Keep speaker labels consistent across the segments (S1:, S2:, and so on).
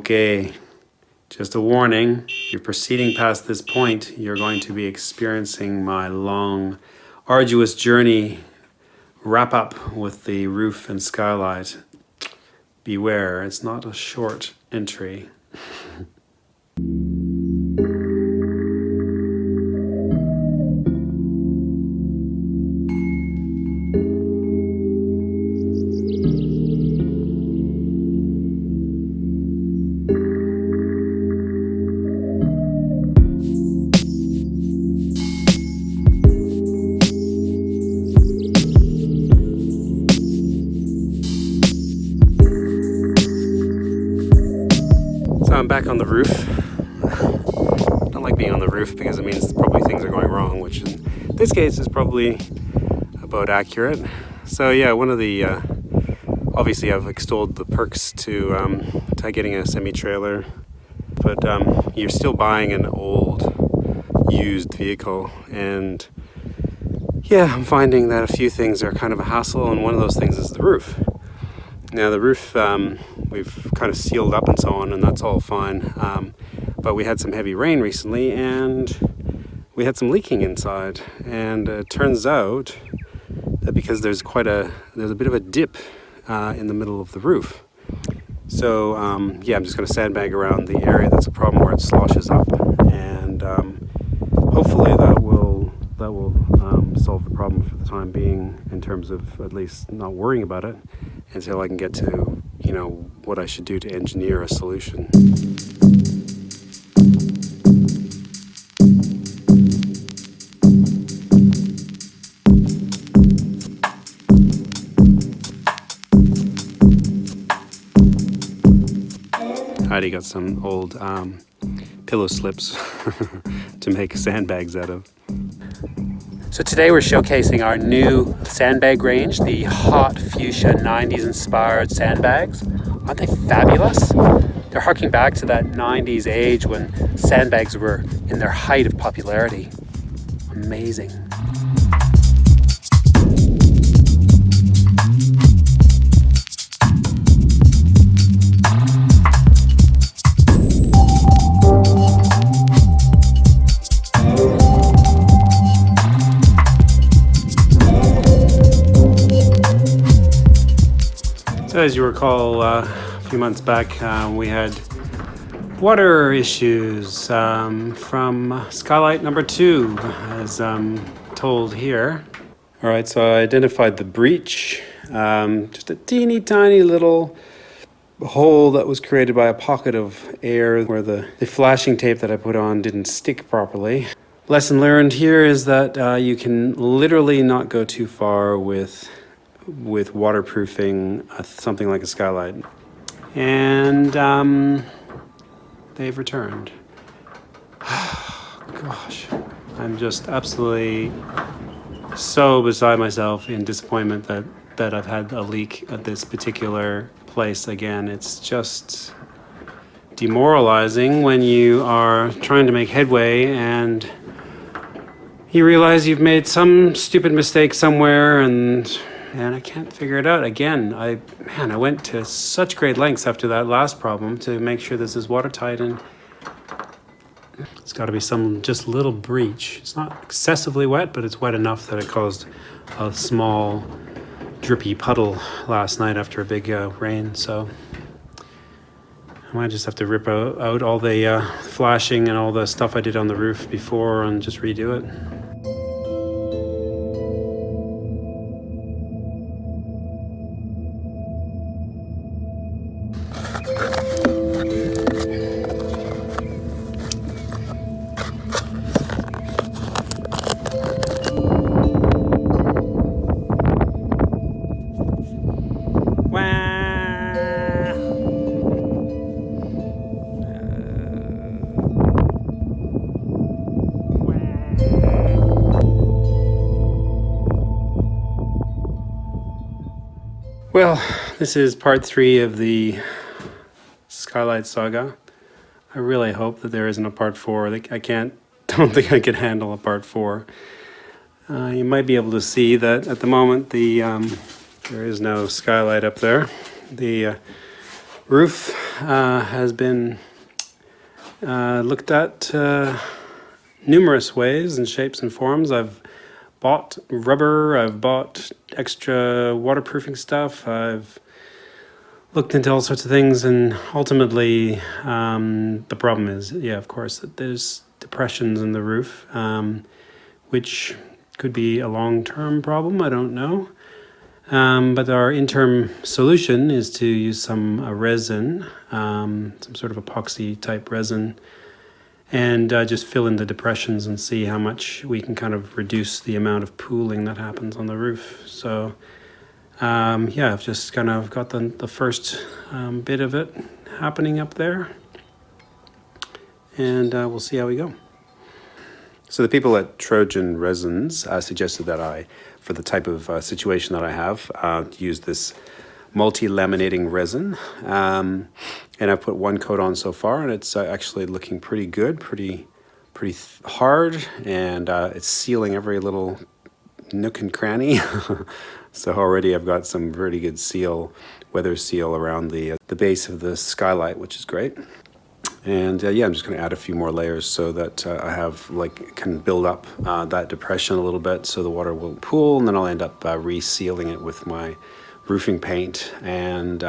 S1: Okay, just a warning, if you're proceeding past this point, you're going to be experiencing my long, arduous journey wrap up with the roof and skylight. Beware, it's not a short entry. So I'm back on the roof. I don't like being on the roof because it means probably things are going wrong, which in this case is probably about accurate. So yeah, one of the, obviously I've extolled the perks to getting a semi-trailer, but you're still buying an old used vehicle, and yeah, I'm finding that a few things are kind of a hassle, and one of those things is the roof. Now the roof, we've kind of sealed up and so on, and that's all fine. But we had some heavy rain recently, and we had some leaking inside. And it turns out that because there's a bit of a dip in the middle of the roof. So yeah, I'm just going to sandbag around the area that's a problem where it sloshes up, and hopefully that will solve the problem for the time being, in terms of at least not worrying about it until I can get to, you know, what I should do to engineer a solution. Heidi got some old pillow slips to make sandbags out of. So today we're showcasing our new sandbag range, the hot fuchsia 90s inspired sandbags. Aren't they fabulous? They're harking back to that 90s age when sandbags were in their height of popularity. Amazing. So as you recall, a few months back, we had water issues from Skylight number 2, as told here. All right, so I identified the breach, just a teeny tiny little hole that was created by a pocket of air where the flashing tape that I put on didn't stick properly. Lesson learned here is that you can literally not go too far with waterproofing something like a skylight. And they've returned. Gosh, I'm just absolutely so beside myself in disappointment that I've had a leak at this particular place again. It's just demoralizing when you are trying to make headway and you realize you've made some stupid mistake somewhere, and I can't figure it out again. I went to such great lengths after that last problem to make sure this is watertight, and it's got to be some just little breach. It's not excessively wet, but it's wet enough that it caused a small drippy puddle last night after a big rain. So I might just have to rip out all the flashing and all the stuff I did on the roof before and just redo it. Well, this is part 3 of the Skylight saga. I really hope that there isn't a part 4. Don't think I can handle a part 4. You might be able to see that at the moment there is no skylight up there. The roof has been looked at numerous ways and shapes and forms. I've bought rubber, I've bought extra waterproofing stuff, I've looked into all sorts of things, and ultimately the problem is, of course, that there's depressions in the roof, which could be a long-term problem, I don't know. But our interim solution is to use some resin, some sort of epoxy type resin, and just fill in the depressions and see how much we can kind of reduce the amount of pooling that happens on the roof. So I've just kind of got the first bit of it happening up there, and we'll see how we go. So the people at Trojan Resins suggested that for the type of situation that I have, use this multi-laminating resin. And I've put one coat on so far, and it's actually looking pretty good, pretty hard, and it's sealing every little nook and cranny. So already I've got some really good weather seal around the base of the Skylight, which is great. And I'm just going to add a few more layers so that I have can build up that depression a little bit so the water will pool, and then I'll end up resealing it with my roofing paint and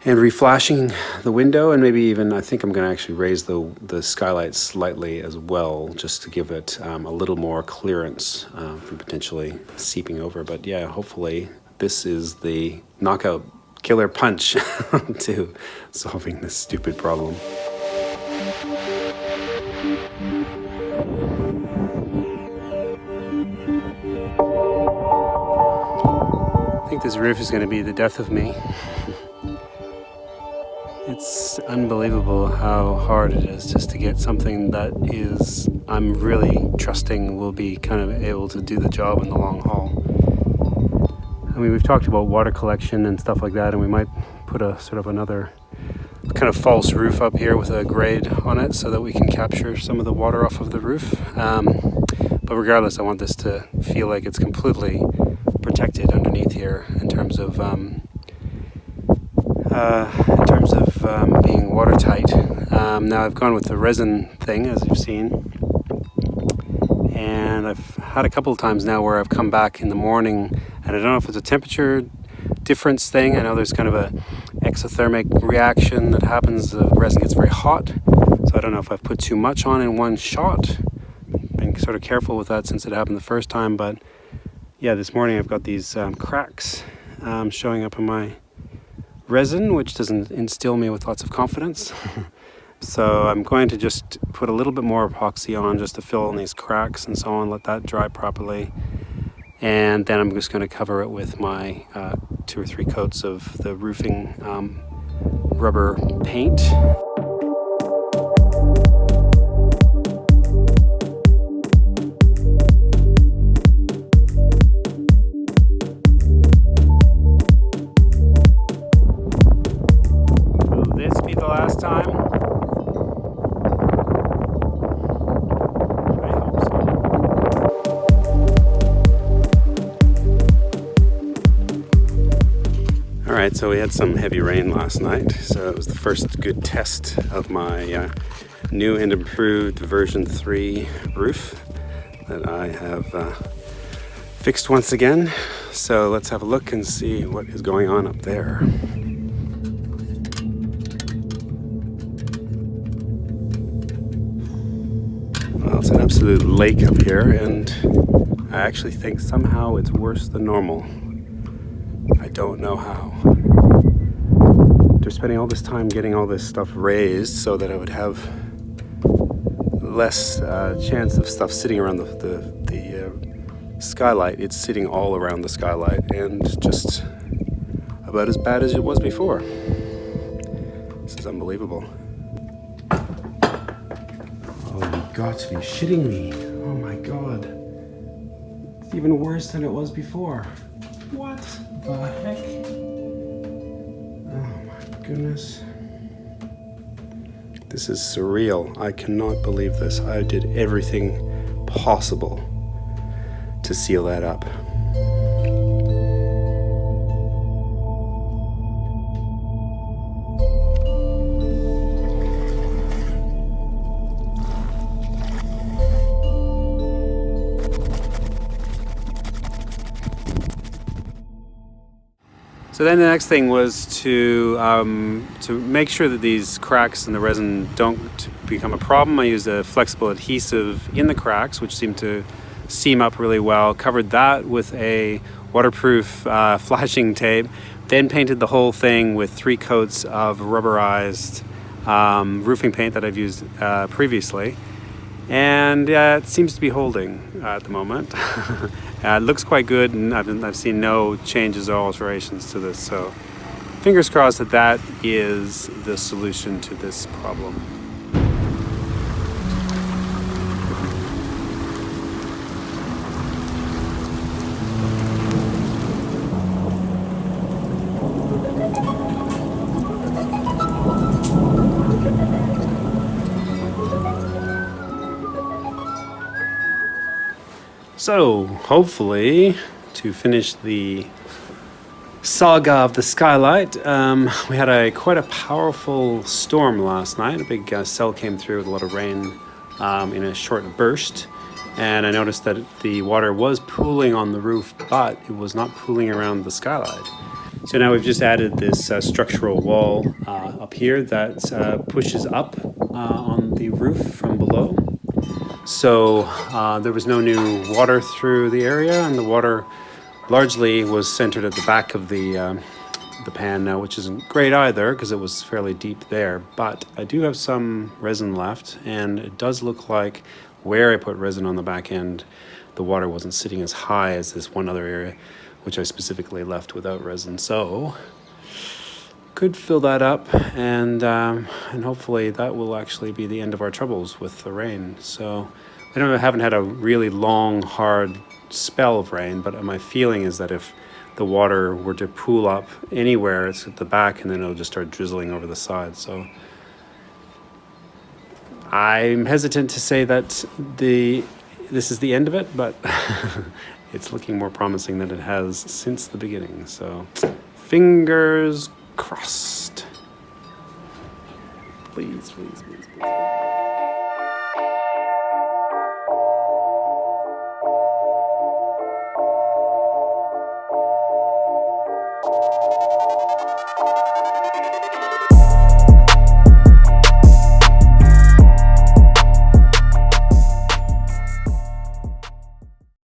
S1: reflashing the window, and maybe even I think I'm going to actually raise the skylight slightly as well, just to give it a little more clearance from potentially seeping over. But yeah, hopefully this is the knockout killer punch to solving this stupid problem. I think this roof is going to be the death of me. It's unbelievable how hard it is just to get something that I'm really trusting will be kind of able to do the job in the long haul. I mean, we've talked about water collection and stuff like that, and we might put a sort of another kind of false roof up here with a grade on it so that we can capture some of the water off of the roof. But regardless, I want this to feel like it's completely protected underneath here in terms of being watertight. Now I've gone with the resin thing, as you've seen, and I've had a couple of times now where I've come back in the morning, and I don't know if it's a temperature difference thing. I know there's kind of a exothermic reaction that happens. The resin gets very hot, so I don't know if I've put too much on in one shot. Been sort of careful with that since it happened the first time, but yeah, this morning I've got these cracks showing up in my resin, which doesn't instill me with lots of confidence. So I'm going to just put a little bit more epoxy on just to fill in these cracks and so on, let that dry properly. And then I'm just going to cover it with my 2 or 3 coats of the roofing rubber paint. Will this be the last time? Alright, so we had some heavy rain last night, so it was the first good test of my new and improved version 3 roof that I have fixed once again. So let's have a look and see what is going on up there. Well, it's an absolute lake up here, and I actually think somehow it's worse than normal. I don't know how. They're spending all this time getting all this stuff raised so that I would have less chance of stuff sitting around the skylight. It's sitting all around the skylight and just about as bad as it was before. This is unbelievable. Oh, you got to be shitting me. Oh my god. It's even worse than it was before. What the heck? Oh my goodness. This is surreal. I cannot believe this. I did everything possible to seal that up. So then the next thing was to make sure that these cracks in the resin don't become a problem. I used a flexible adhesive in the cracks, which seemed to seam up really well. Covered that with a waterproof flashing tape. Then painted the whole thing with 3 coats of rubberized roofing paint that I've used previously. And it seems to be holding at the moment. It looks quite good, and I've seen no changes or alterations to this. So fingers crossed that that is the solution to this problem. So, hopefully, to finish the saga of the Skylight, we had quite a powerful storm last night. A big cell came through with a lot of rain in a short burst. And I noticed that the water was pooling on the roof, but it was not pooling around the Skylight. So now we've just added this structural wall up here that pushes up on the roof from below. So there was no new water through the area, and the water largely was centered at the back of the pan now, which isn't great either because it was fairly deep there. But I do have some resin left, and it does look like where I put resin on the back end, the water wasn't sitting as high as this one other area, which I specifically left without resin. So could fill that up, and hopefully that will actually be the end of our troubles with the rain. So I haven't had a really long, hard spell of rain, but my feeling is that if the water were to pool up anywhere, it's at the back, and then it'll just start drizzling over the side. So I'm hesitant to say that this is the end of it, but it's looking more promising than it has since the beginning. So fingers crossed. Please, please, please, please.